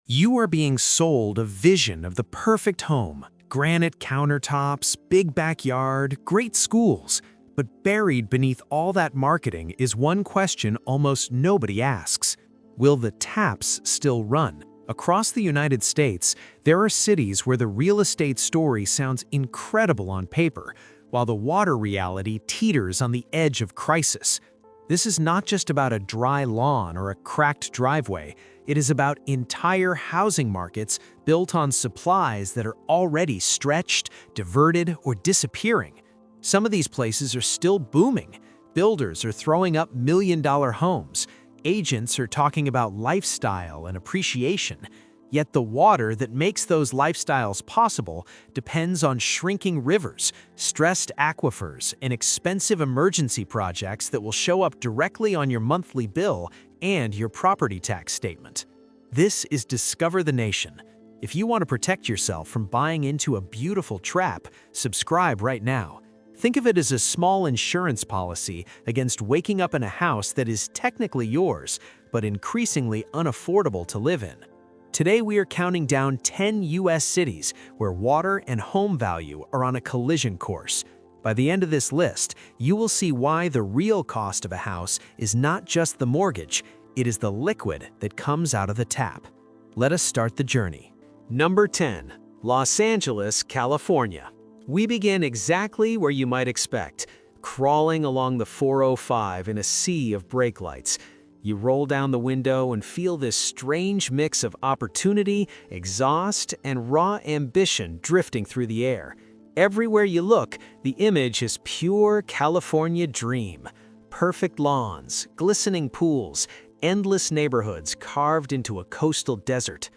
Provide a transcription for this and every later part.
You are being sold a vision of the perfect home. Granite countertops, big backyard, great schools. But buried beneath all that marketing is one question almost nobody asks. Will the taps still run? Across the United States, there are cities where the real estate story sounds incredible on paper, while the water reality teeters on the edge of crisis. This is not just about a dry lawn or a cracked driveway. It is about entire housing markets built on supplies that are already stretched, diverted, or disappearing. Some of these places are still booming. Builders are throwing up million-dollar homes. Agents are talking about lifestyle and appreciation. Yet the water that makes those lifestyles possible depends on shrinking rivers, stressed aquifers, and expensive emergency projects that will show up directly on your monthly bill and your property tax statement. This is Discover the Nation. If you want to protect yourself from buying into a beautiful trap, subscribe right now. Think of it as a small insurance policy against waking up in a house that is technically yours, but increasingly unaffordable to live in. Today we are counting down 10 U.S. cities where water and home value are on a collision course. By the end of this list, you will see why the real cost of a house is not just the mortgage, it is the liquid that comes out of the tap. Let us start the journey. Number 10. Los Angeles, California. We begin exactly where you might expect, crawling along the 405 in a sea of brake lights. You roll down the window and feel this strange mix of opportunity, exhaust, and raw ambition drifting through the air. Everywhere you look, the image is pure California dream. Perfect lawns, glistening pools, endless neighborhoods carved into a coastal desert.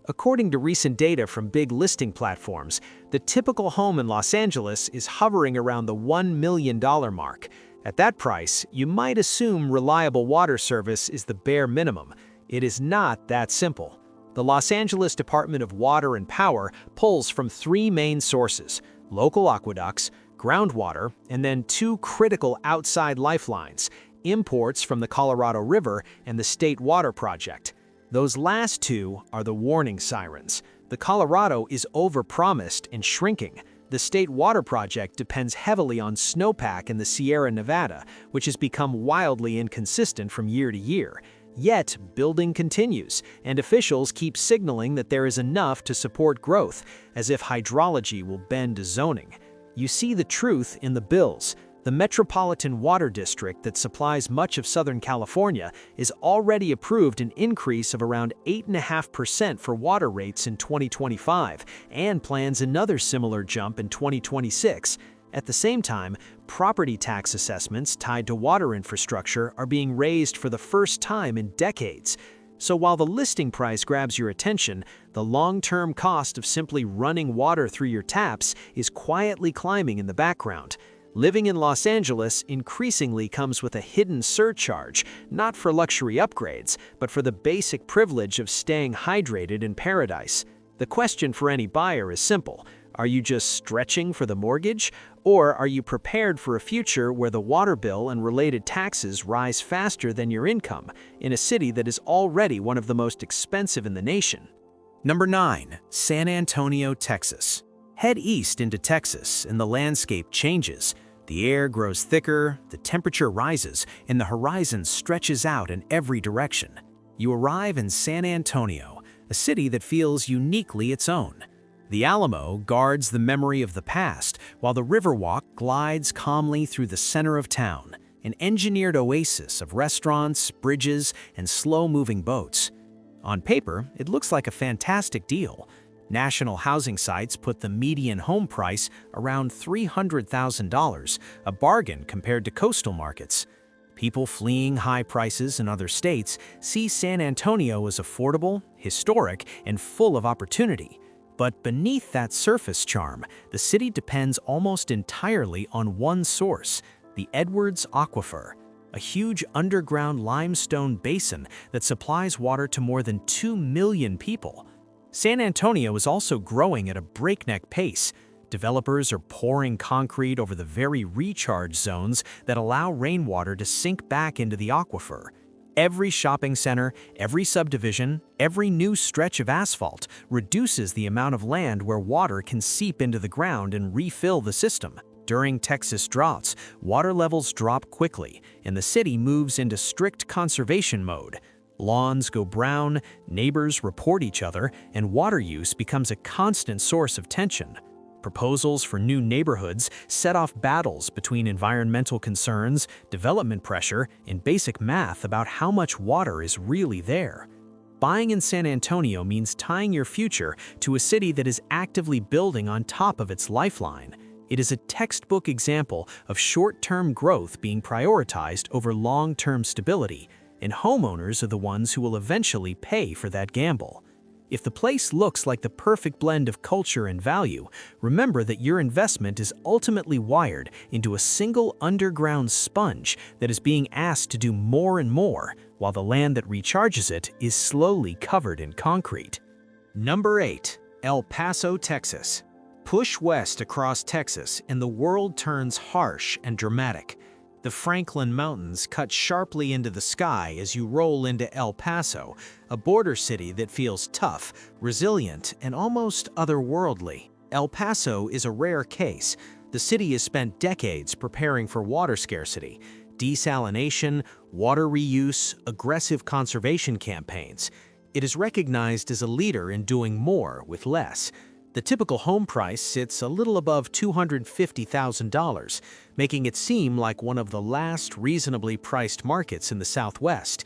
According to recent data from big listing platforms, the typical home in Los Angeles is hovering around the $1 million mark. At that price, you might assume reliable water service is the bare minimum. It is not that simple. The Los Angeles Department of Water and Power pulls from three main sources: local aqueducts, groundwater, and then two critical outside lifelines: imports from the Colorado River and the State Water Project. Those last two are the warning sirens. The Colorado is overpromised and shrinking. The State Water Project depends heavily on snowpack in the Sierra Nevada, which has become wildly inconsistent from year to year. Yet, building continues, and officials keep signaling that there is enough to support growth, as if hydrology will bend to zoning. You see the truth in the bills. The Metropolitan Water District that supplies much of Southern California is already approved an increase of around 8.5% for water rates in 2025 and plans another similar jump in 2026. At the same time, property tax assessments tied to water infrastructure are being raised for the first time in decades. So while the listing price grabs your attention, the long-term cost of simply running water through your taps is quietly climbing in the background. Living in Los Angeles increasingly comes with a hidden surcharge, not for luxury upgrades, but for the basic privilege of staying hydrated in paradise. The question for any buyer is simple: are you just stretching for the mortgage, or are you prepared for a future where the water bill and related taxes rise faster than your income in a city that is already one of the most expensive in the nation? Number 9. San Antonio, Texas. Head east into Texas and the landscape changes. The air grows thicker, the temperature rises, and the horizon stretches out in every direction. You arrive in San Antonio, a city that feels uniquely its own. The Alamo guards the memory of the past, while the Riverwalk glides calmly through the center of town, an engineered oasis of restaurants, bridges, and slow-moving boats. On paper, it looks like a fantastic deal. National housing sites put the median home price around $300,000, a bargain compared to coastal markets. People fleeing high prices in other states see San Antonio as affordable, historic, and full of opportunity. But beneath that surface charm, the city depends almost entirely on one source: the Edwards Aquifer, a huge underground limestone basin that supplies water to more than 2 million people. San Antonio is also growing at a breakneck pace. Developers are pouring concrete over the very recharge zones that allow rainwater to sink back into the aquifer. Every shopping center, every subdivision, every new stretch of asphalt reduces the amount of land where water can seep into the ground and refill the system. During Texas droughts, water levels drop quickly, and the city moves into strict conservation mode. Lawns go brown, neighbors report each other, and water use becomes a constant source of tension. Proposals for new neighborhoods set off battles between environmental concerns, development pressure, and basic math about how much water is really there. Buying in San Antonio means tying your future to a city that is actively building on top of its lifeline. It is a textbook example of short-term growth being prioritized over long-term stability, and homeowners are the ones who will eventually pay for that gamble. If the place looks like the perfect blend of culture and value, remember that your investment is ultimately wired into a single underground sponge that is being asked to do more and more, while the land that recharges it is slowly covered in concrete. Number 8. El Paso, Texas. Push west across Texas and the world turns harsh and dramatic. The Franklin Mountains cut sharply into the sky as you roll into El Paso, a border city that feels tough, resilient, and almost otherworldly. El Paso is a rare case. The city has spent decades preparing for water scarcity, desalination, water reuse, aggressive conservation campaigns. It is recognized as a leader in doing more with less. The typical home price sits a little above $250,000, making it seem like one of the last reasonably priced markets in the Southwest.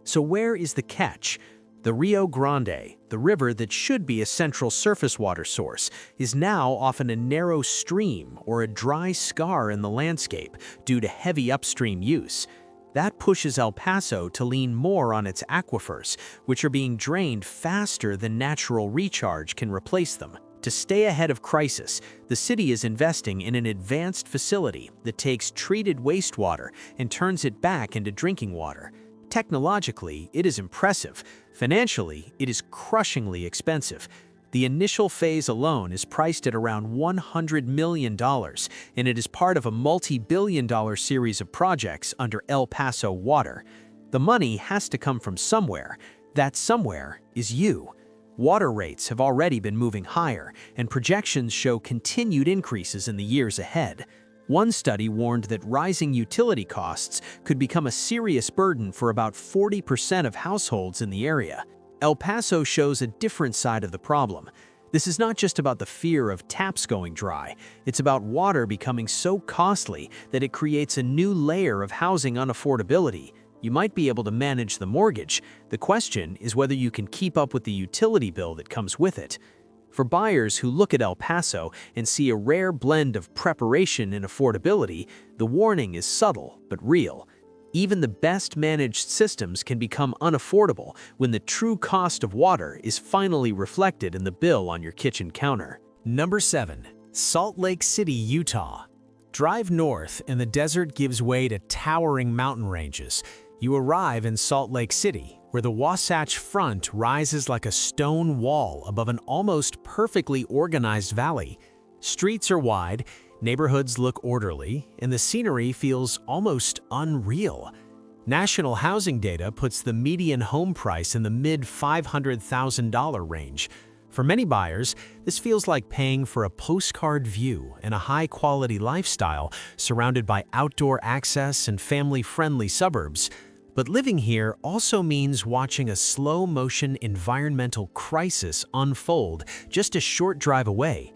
So where is the catch? The Rio Grande, the river that should be a central surface water source, is now often a narrow stream or a dry scar in the landscape due to heavy upstream use. That pushes El Paso to lean more on its aquifers, which are being drained faster than natural recharge can replace them. To stay ahead of crisis, the city is investing in an advanced facility that takes treated wastewater and turns it back into drinking water. Technologically, it is impressive. Financially, it is crushingly expensive. The initial phase alone is priced at around $100 million, and it is part of a multi-billion-dollar series of projects under El Paso Water. The money has to come from somewhere. That somewhere is you. Water rates have already been moving higher, and projections show continued increases in the years ahead. One study warned that rising utility costs could become a serious burden for about 40% of households in the area. El Paso shows a different side of the problem. This is not just about the fear of taps going dry. It's about water becoming so costly that it creates a new layer of housing unaffordability. You might be able to manage the mortgage. The question is whether you can keep up with the utility bill that comes with it. For buyers who look at El Paso and see a rare blend of preparation and affordability, the warning is subtle but real. Even the best managed systems can become unaffordable when the true cost of water is finally reflected in the bill on your kitchen counter. Number 7. Salt Lake City, Utah. Drive north and the desert gives way to towering mountain ranges. You arrive in Salt Lake City, where the Wasatch Front rises like a stone wall above an almost perfectly organized valley. Streets are wide, neighborhoods look orderly, and the scenery feels almost unreal. National housing data puts the median home price in the mid-$500,000 range. For many buyers, this feels like paying for a postcard view and a high-quality lifestyle surrounded by outdoor access and family-friendly suburbs. But living here also means watching a slow-motion environmental crisis unfold just a short drive away.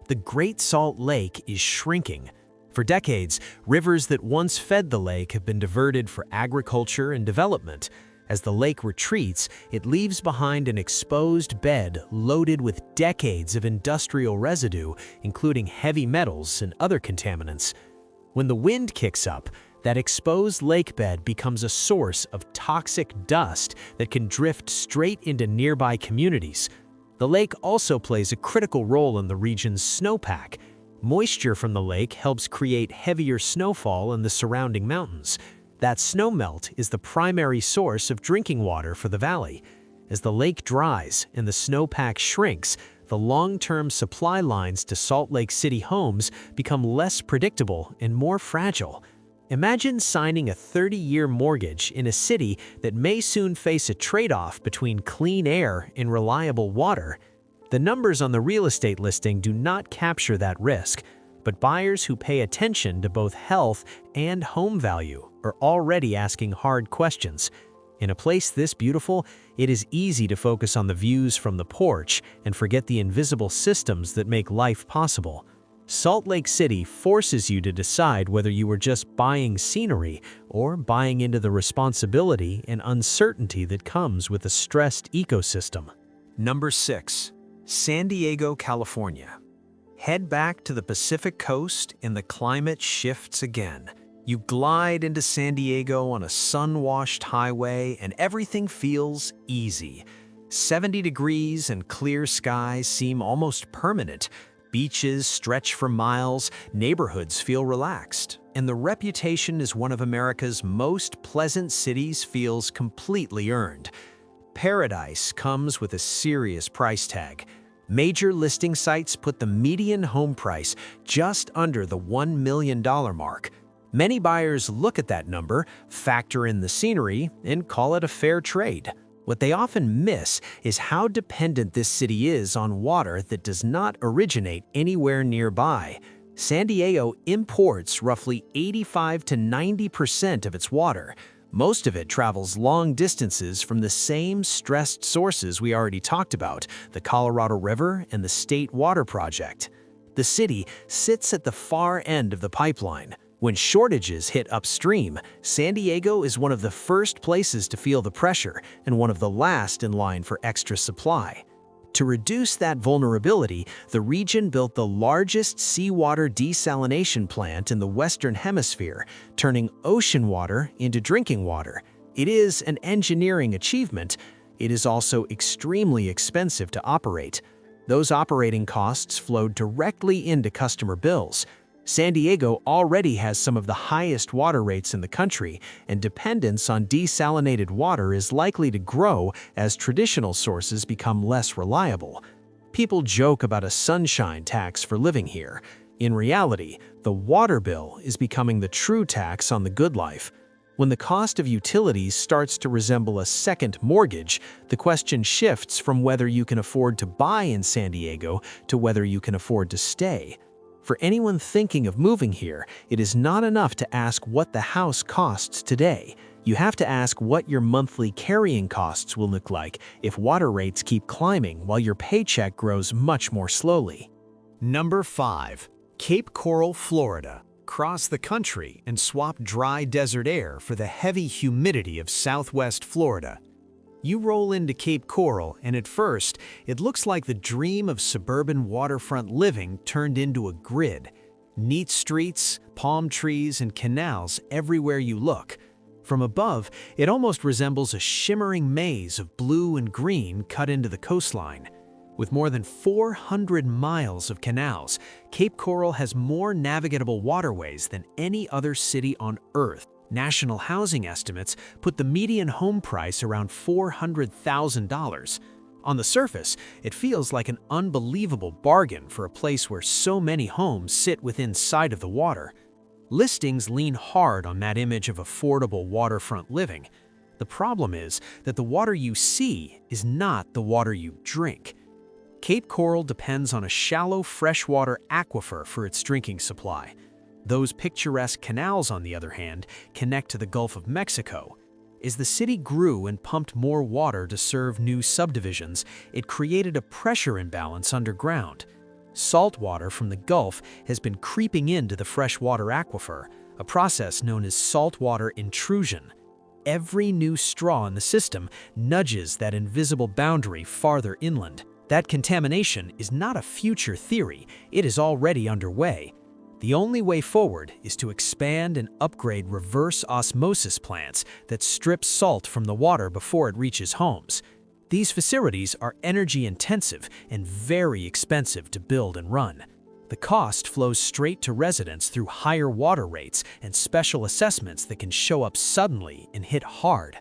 The Great Salt Lake is shrinking. For decades, rivers that once fed the lake have been diverted for agriculture and development. As the lake retreats, it leaves behind an exposed bed loaded with decades of industrial residue, including heavy metals and other contaminants. When the wind kicks up, that exposed lake bed becomes a source of toxic dust that can drift straight into nearby communities. The lake also plays a critical role in the region's snowpack. Moisture from the lake helps create heavier snowfall in the surrounding mountains. That snowmelt is the primary source of drinking water for the valley. As the lake dries and the snowpack shrinks, the long-term supply lines to Salt Lake City homes become less predictable and more fragile. Imagine signing a 30-year mortgage in a city that may soon face a trade-off between clean air and reliable water. The numbers on the real estate listing do not capture that risk, but buyers who pay attention to both health and home value are already asking hard questions. In a place this beautiful, it is easy to focus on the views from the porch and forget the invisible systems that make life possible. Salt Lake City forces you to decide whether you are just buying scenery or buying into the responsibility and uncertainty that comes with a stressed ecosystem. Number 6. San Diego, California. Head back to the Pacific Coast and the climate shifts again. You glide into San Diego on a sun-washed highway and everything feels easy. 70 degrees and clear skies seem almost permanent. Beaches stretch for miles, neighborhoods feel relaxed, and the reputation as one of America's most pleasant cities feels completely earned. Paradise comes with a serious price tag. Major listing sites put the median home price just under the $1 million mark. Many buyers look at that number, factor in the scenery, and call it a fair trade. What they often miss is how dependent this city is on water that does not originate anywhere nearby. San Diego imports roughly 85 to 90% of its water. Most of it travels long distances from the same stressed sources we already talked about, the Colorado River and the State Water Project. The city sits at the far end of the pipeline. When shortages hit upstream, San Diego is one of the first places to feel the pressure and one of the last in line for extra supply. To reduce that vulnerability, the region built the largest seawater desalination plant in the Western Hemisphere, turning ocean water into drinking water. It is an engineering achievement. It is also extremely expensive to operate. Those operating costs flowed directly into customer bills. San Diego already has some of the highest water rates in the country, and dependence on desalinated water is likely to grow as traditional sources become less reliable. People joke about a sunshine tax for living here. In reality, the water bill is becoming the true tax on the good life. When the cost of utilities starts to resemble a second mortgage, the question shifts from whether you can afford to buy in San Diego to whether you can afford to stay. For anyone thinking of moving here, it is not enough to ask what the house costs today. You have to ask what your monthly carrying costs will look like if water rates keep climbing while your paycheck grows much more slowly. Number 5. Cape Coral, Florida. Cross the country and swap dry desert air for the heavy humidity of Southwest Florida. You roll into Cape Coral, and at first, it looks like the dream of suburban waterfront living turned into a grid. Neat streets, palm trees, and canals everywhere you look. From above, it almost resembles a shimmering maze of blue and green cut into the coastline. With more than 400 miles of canals, Cape Coral has more navigable waterways than any other city on Earth. National housing estimates put the median home price around $400,000. On the surface, it feels like an unbelievable bargain for a place where so many homes sit within sight of the water. Listings lean hard on that image of affordable waterfront living. The problem is that the water you see is not the water you drink. Cape Coral depends on a shallow freshwater aquifer for its drinking supply. Those picturesque canals, on the other hand, connect to the Gulf of Mexico. As the city grew and pumped more water to serve new subdivisions, it created a pressure imbalance underground. Saltwater from the Gulf has been creeping into the freshwater aquifer, a process known as saltwater intrusion. Every new straw in the system nudges that invisible boundary farther inland. That contamination is not a future theory, it is already underway. The only way forward is to expand and upgrade reverse osmosis plants that strip salt from the water before it reaches homes. These facilities are energy-intensive and very expensive to build and run. The cost flows straight to residents through higher water rates and special assessments that can show up suddenly and hit hard.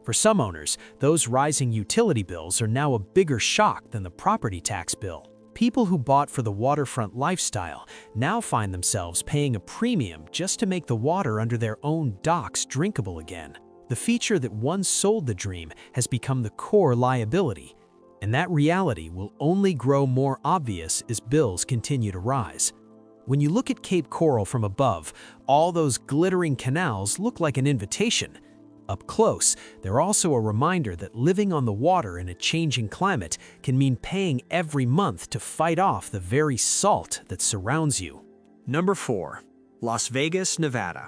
For some owners, those rising utility bills are now a bigger shock than the property tax bill. People who bought for the waterfront lifestyle now find themselves paying a premium just to make the water under their own docks drinkable again. The feature that once sold the dream has become the core liability, and that reality will only grow more obvious as bills continue to rise. When you look at Cape Coral from above, all those glittering canals look like an invitation. Up close, they're also a reminder that living on the water in a changing climate can mean paying every month to fight off the very salt that surrounds you. Number 4. Las Vegas, Nevada.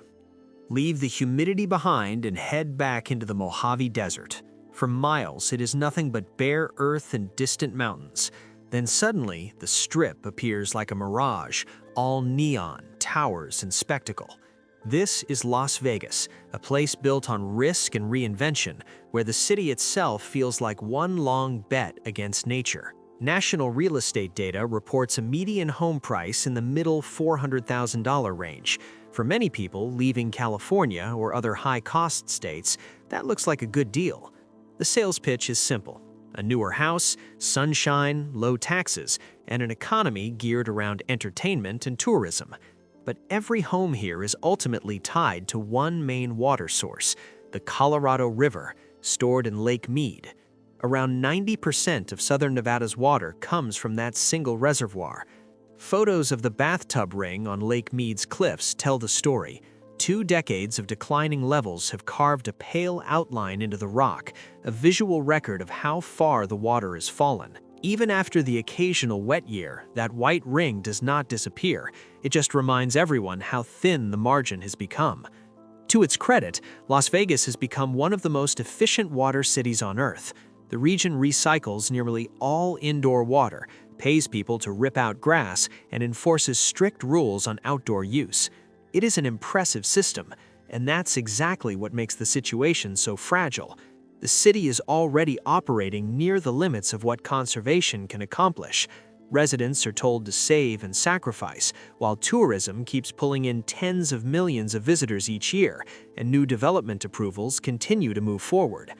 Leave the humidity behind and head back into the Mojave Desert. For miles, it is nothing but bare earth and distant mountains. Then suddenly, the Strip appears like a mirage, all neon, towers, and spectacle. This is Las Vegas, a place built on risk and reinvention, where the city itself feels like one long bet against nature. National real estate data reports a median home price in the middle $400,000 range. For many people leaving California or other high-cost states, that looks like a good deal. The sales pitch is simple: a newer house, sunshine, low taxes, and an economy geared around entertainment and tourism. But every home here is ultimately tied to one main water source, the Colorado River, stored in Lake Mead. Around 90% of southern Nevada's water comes from that single reservoir. Photos of the bathtub ring on Lake Mead's cliffs tell the story. 2 decades of declining levels have carved a pale outline into the rock, a visual record of how far the water has fallen. Even after the occasional wet year, that white ring does not disappear. It just reminds everyone how thin the margin has become. To its credit, Las Vegas has become one of the most efficient water cities on Earth. The region recycles nearly all indoor water, pays people to rip out grass, and enforces strict rules on outdoor use. It is an impressive system, and that's exactly what makes the situation so fragile. The city is already operating near the limits of what conservation can accomplish. Residents are told to save and sacrifice, while tourism keeps pulling in tens of millions of visitors each year, and new development approvals continue to move forward.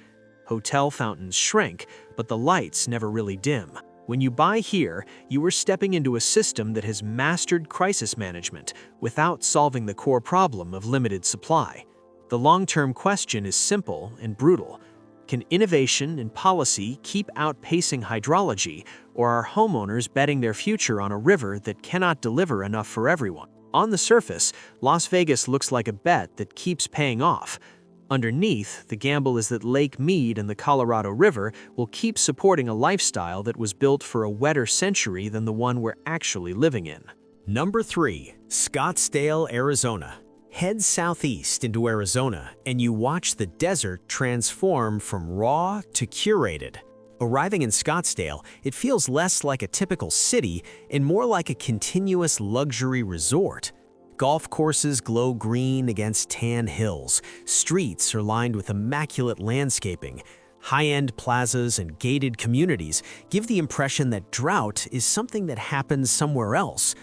Hotel fountains shrink, but the lights never really dim. When you buy here, you are stepping into a system that has mastered crisis management without solving the core problem of limited supply. The long-term question is simple and brutal. Can innovation and policy keep outpacing hydrology, or are homeowners betting their future on a river that cannot deliver enough for everyone? On the surface, Las Vegas looks like a bet that keeps paying off. Underneath, the gamble is that Lake Mead and the Colorado River will keep supporting a lifestyle that was built for a wetter century than the one we're actually living in. Number 3. Scottsdale, Arizona. Head southeast into Arizona, and you watch the desert transform from raw to curated. Arriving in Scottsdale, it feels less like a typical city and more like a continuous luxury resort. Golf courses glow green against tan hills. Streets are lined with immaculate landscaping. High-end plazas and gated communities give the impression that drought is something that happens somewhere else.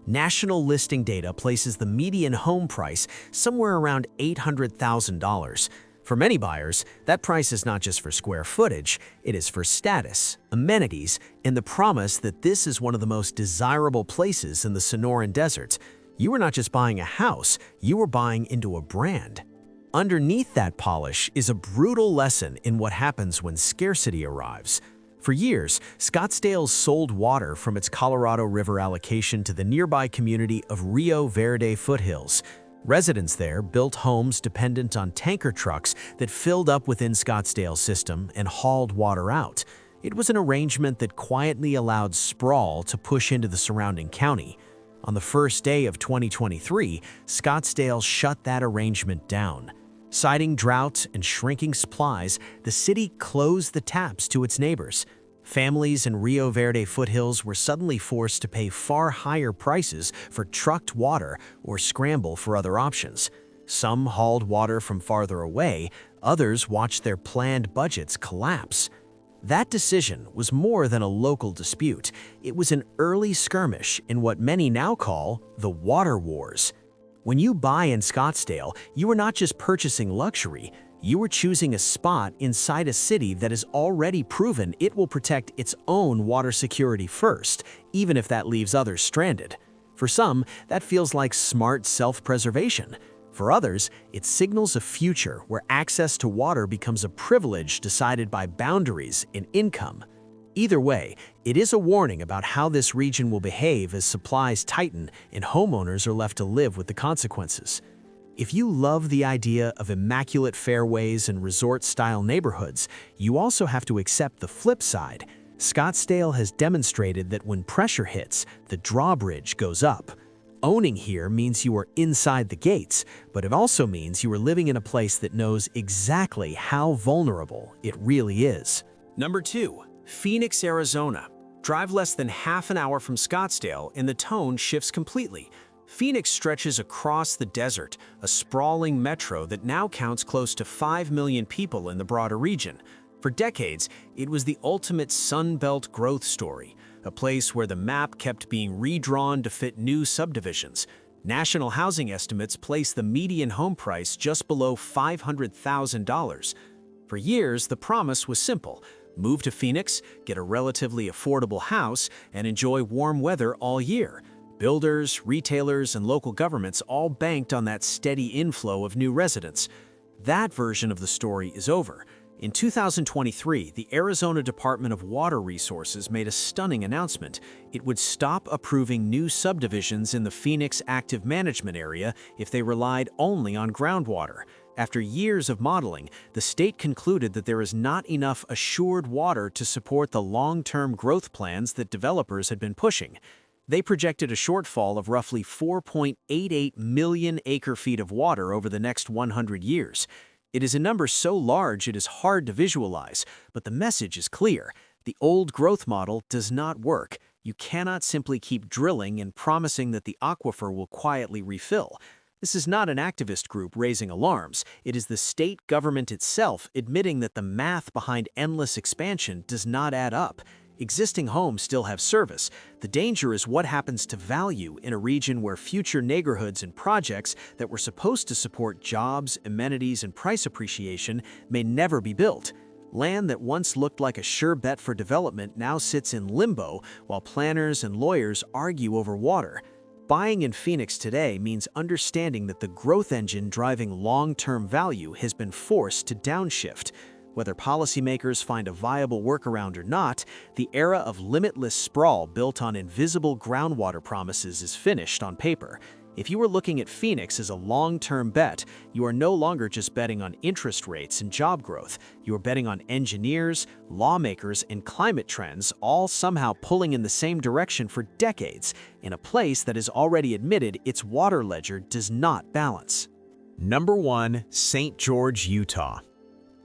National listing data places the median home price somewhere around $800,000. For many buyers, that price is not just for square footage, it is for status, amenities, and the promise that this is one of the most desirable places in the Sonoran Desert. You are not just buying a house, you are buying into a brand. Underneath that polish is a brutal lesson in what happens when scarcity arrives. For years, Scottsdale sold water from its Colorado River allocation to the nearby community of Rio Verde foothills. Residents there built homes dependent on tanker trucks that filled up within Scottsdale's system and hauled water out. It was an arrangement that quietly allowed sprawl to push into the surrounding county. On the first day of 2023, Scottsdale shut that arrangement down. Citing drought and shrinking supplies, the city closed the taps to its neighbors. Families in Rio Verde foothills were suddenly forced to pay far higher prices for trucked water or scramble for other options. Some hauled water from farther away, others watched their planned budgets collapse. That decision was more than a local dispute. It was an early skirmish in what many now call the water wars. When you buy in Scottsdale, you are not just purchasing luxury, You are choosing a spot inside a city that has already proven it will protect its own water security first, even if that leaves others stranded. For some, that feels like smart self-preservation. For others, it signals a future where access to water becomes a privilege decided by boundaries and income. Either way, it is a warning about how this region will behave as supplies tighten and homeowners are left to live with the consequences. If you love the idea of immaculate fairways and resort-style neighborhoods, you also have to accept the flip side. Scottsdale has demonstrated that when pressure hits, the drawbridge goes up. Owning here means you are inside the gates, but it also means you are living in a place that knows exactly how vulnerable it really is. Number 2. Phoenix, Arizona. Drive less than half an hour from Scottsdale and the tone shifts completely. Phoenix stretches across the desert, a sprawling metro that now counts close to 5 million people in the broader region. For decades, it was the ultimate Sun Belt growth story, a place where the map kept being redrawn to fit new subdivisions. National housing estimates place the median home price just below $500,000. For years, the promise was simple: move to Phoenix, get a relatively affordable house, and enjoy warm weather all year. Builders, retailers, and local governments all banked on that steady inflow of new residents. That version of the story is over. In 2023, the Arizona Department of Water Resources made a stunning announcement. It would stop approving new subdivisions in the Phoenix Active Management Area if they relied only on groundwater. After years of modeling, the state concluded that there is not enough assured water to support the long-term growth plans that developers had been pushing. They projected a shortfall of roughly 4.88 million acre-feet of water over the next 100 years. It is a number so large it is hard to visualize, but the message is clear. The old growth model does not work. You cannot simply keep drilling and promising that the aquifer will quietly refill. This is not an activist group raising alarms. It is the state government itself admitting that the math behind endless expansion does not add up. Existing homes still have service. The danger is what happens to value in a region where future neighborhoods and projects that were supposed to support jobs, amenities, and price appreciation may never be built. Land that once looked like a sure bet for development now sits in limbo while planners and lawyers argue over water. Buying in Phoenix today means understanding that the growth engine driving long-term value has been forced to downshift. Whether policymakers find a viable workaround or not, the era of limitless sprawl built on invisible groundwater promises is finished on paper. If you are looking at Phoenix as a long-term bet, you are no longer just betting on interest rates and job growth. You are betting on engineers, lawmakers, and climate trends all somehow pulling in the same direction for decades, in a place that has already admitted its water ledger does not balance. Number 1. St. George, Utah.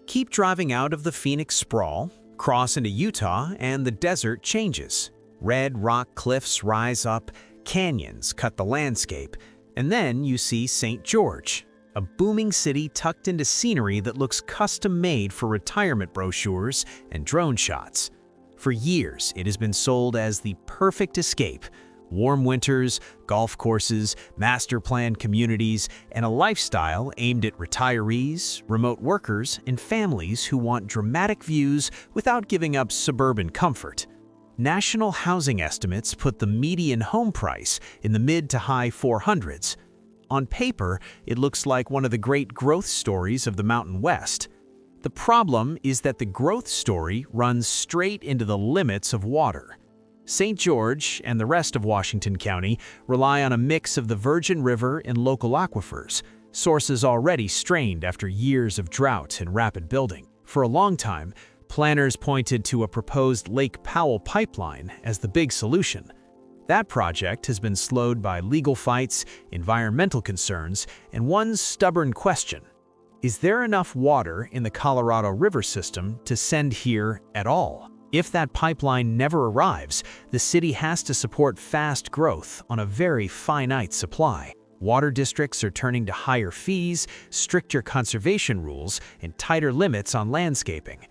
Keep driving out of the Phoenix sprawl, cross into Utah, and the desert changes. Red rock cliffs rise up, canyons cut the landscape, and then you see St. George, a booming city tucked into scenery that looks custom-made for retirement brochures and drone shots. For years, it has been sold as the perfect escape. Warm winters, golf courses, master-planned communities, and a lifestyle aimed at retirees, remote workers, and families who want dramatic views without giving up suburban comfort. National housing estimates put the median home price in the mid to high 400s. On paper, it looks like one of the great growth stories of the Mountain West. The problem is that the growth story runs straight into the limits of water. St. George and the rest of Washington County rely on a mix of the Virgin River and local aquifers, sources already strained after years of drought and rapid building. For a long time, planners pointed to a proposed Lake Powell pipeline as the big solution. That project has been slowed by legal fights, environmental concerns, and one stubborn question: is there enough water in the Colorado River system to send here at all? If that pipeline never arrives, the city has to support fast growth on a very finite supply. Water districts are turning to higher fees, stricter conservation rules, and tighter limits on landscaping.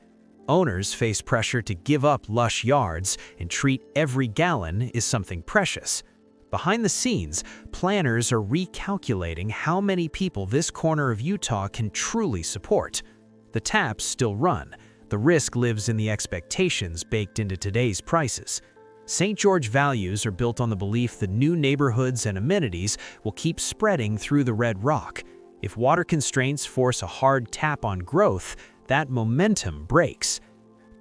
Owners face pressure to give up lush yards and treat every gallon as something precious. Behind the scenes, planners are recalculating how many people this corner of Utah can truly support. The taps still run. The risk lives in the expectations baked into today's prices. St. George values are built on the belief that new neighborhoods and amenities will keep spreading through the Red Rock. If water constraints force a hard tap on growth, that momentum breaks.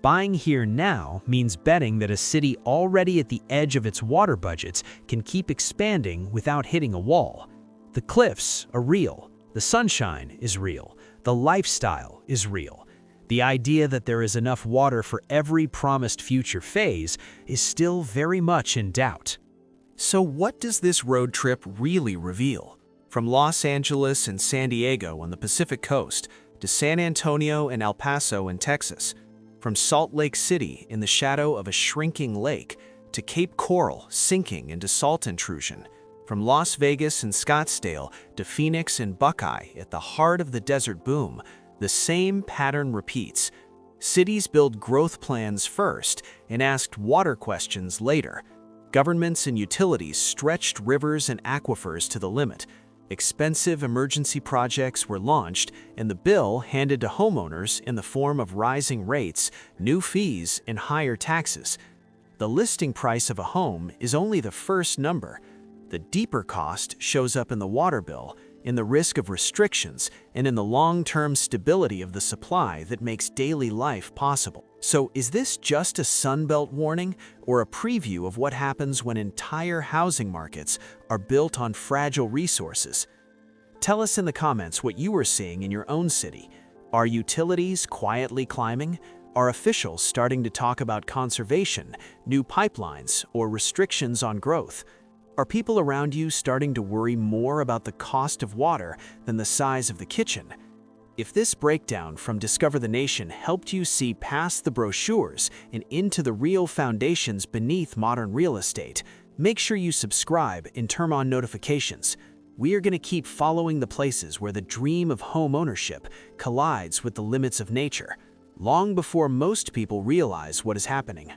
Buying here now means betting that a city already at the edge of its water budgets can keep expanding without hitting a wall. The cliffs are real. The sunshine is real. The lifestyle is real. The idea that there is enough water for every promised future phase is still very much in doubt. So what does this road trip really reveal? From Los Angeles and San Diego on the Pacific coast to San Antonio and El Paso in Texas, from Salt Lake City in the shadow of a shrinking lake to Cape Coral sinking into salt intrusion, from Las Vegas and Scottsdale to Phoenix and Buckeye at the heart of the desert boom, the same pattern repeats. Cities build growth plans first and asked water questions later. Governments and utilities stretched rivers and aquifers to the limit. Expensive emergency projects were launched, and the bill handed to homeowners in the form of rising rates, new fees, and higher taxes. The listing price of a home is only the first number. The deeper cost shows up in the water bill, in the risk of restrictions, and in the long-term stability of the supply that makes daily life possible. So is this just a Sunbelt warning or a preview of what happens when entire housing markets are built on fragile resources? Tell us in the comments what you are seeing in your own city. Are utilities quietly climbing? Are officials starting to talk about conservation, new pipelines, or restrictions on growth? Are people around you starting to worry more about the cost of water than the size of the kitchen? If this breakdown from Discover the Nation helped you see past the brochures and into the real foundations beneath modern real estate, make sure you subscribe and turn on notifications. We are going to keep following the places where the dream of home ownership collides with the limits of nature, long before most people realize what is happening.